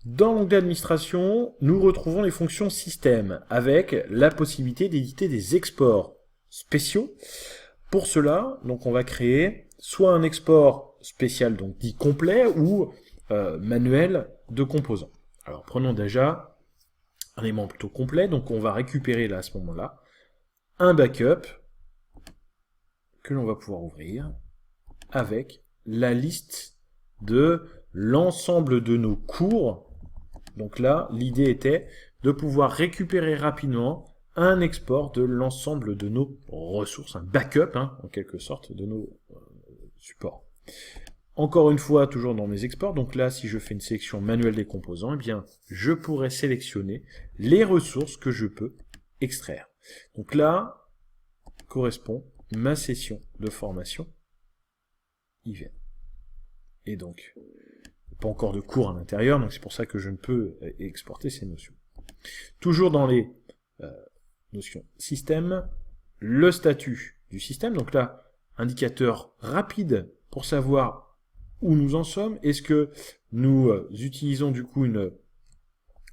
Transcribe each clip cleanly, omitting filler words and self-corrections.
Dans l'onglet administration, nous retrouvons les fonctions système avec la possibilité d'éditer des exports spéciaux. Pour cela, donc on va créer soit un export spécial, donc dit complet, ou manuel de composants. Alors prenons déjà un élément plutôt complet, donc on va récupérer là à ce moment-là un backup que l'on va pouvoir ouvrir avec la liste de l'ensemble de nos cours. Donc là, l'idée était de pouvoir récupérer rapidement un export de l'ensemble de nos ressources, un backup, en quelque sorte, de nos supports. Encore une fois, toujours dans mes exports, donc là, si je fais une sélection manuelle des composants, eh bien, je pourrais sélectionner les ressources que je peux extraire. Donc là, correspond ma session de formation IVN. Et donc, pas encore de cours à l'intérieur, donc c'est pour ça que je ne peux exporter ces notions. Toujours dans les notions système, le statut du système, donc là, indicateur rapide pour savoir où nous en sommes. Est-ce que nous utilisons du coup une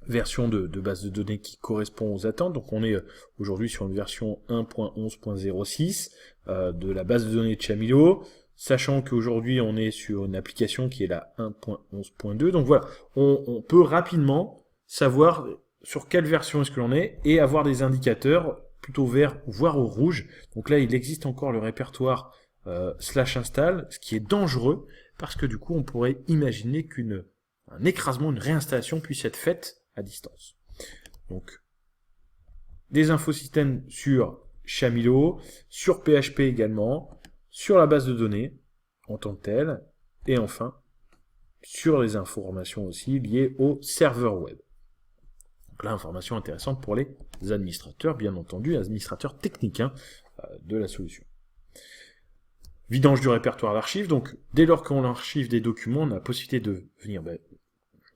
version de base de données qui correspond aux attentes? Donc on est aujourd'hui sur une version 1.11.06 de la base de données de Chamilo, sachant qu'aujourd'hui on est sur une application qui est la 1.11.2. Donc voilà, on peut rapidement savoir sur quelle version est-ce que l'on est et avoir des indicateurs plutôt verts, voire au rouge. Donc là, il existe encore le répertoire /install, ce qui est dangereux, parce que du coup, on pourrait imaginer qu'un écrasement, une réinstallation puisse être faite à distance. Donc, des infosystèmes sur Chamilo, sur PHP également, sur la base de données en tant que telle, et enfin, sur les informations aussi liées au serveur web. Donc là, information intéressante pour les administrateurs, bien entendu, administrateurs techniques de la solution. Vidange du répertoire d'archives, donc dès lors qu'on archive des documents, on a la possibilité de venir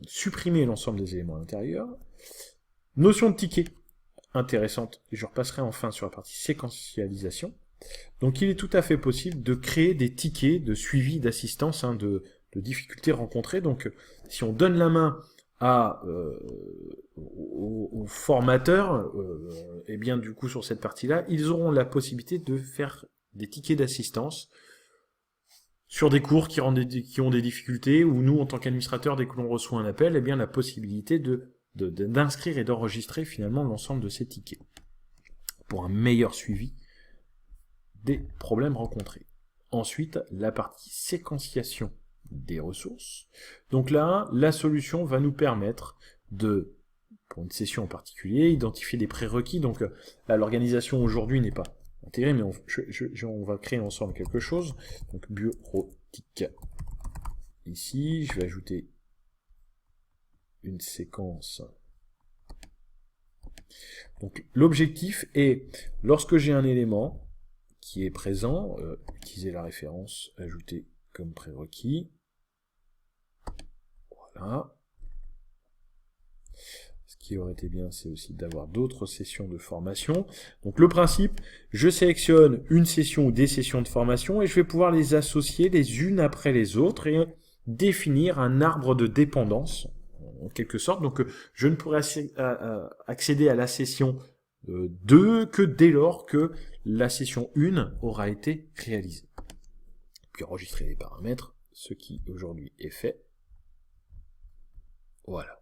supprimer l'ensemble des éléments à l'intérieur. Notion de ticket, intéressante, et je repasserai enfin sur la partie séquentialisation. Donc il est tout à fait possible de créer des tickets de suivi d'assistance, de difficultés rencontrées. Donc si on donne la main aux formateurs, et bien du coup sur cette partie-là, ils auront la possibilité de faire des tickets d'assistance sur des cours qui ont des difficultés, ou nous, en tant qu'administrateur, dès que l'on reçoit un appel, eh bien la possibilité d'inscrire et d'enregistrer finalement l'ensemble de ces tickets pour un meilleur suivi des problèmes rencontrés. Ensuite, la partie séquenciation des ressources. Donc là, la solution va nous permettre de, pour une session en particulier, identifier des prérequis. Donc là, l'organisation aujourd'hui n'est pas intégrée, mais on va créer ensemble quelque chose. Donc bureautique. Ici, je vais ajouter une séquence. Donc l'objectif est, lorsque j'ai un élément qui est présent, utiliser la référence ajoutée comme prérequis. Voilà. Ce qui aurait été bien, c'est aussi d'avoir d'autres sessions de formation. Donc le principe, je sélectionne une session ou des sessions de formation et je vais pouvoir les associer les unes après les autres et définir un arbre de dépendance, en quelque sorte. Donc je ne pourrai accéder à la session 2 que dès lors que la session 1 aura été réalisée. Puis enregistrer les paramètres, ce qui aujourd'hui est fait. Voilà.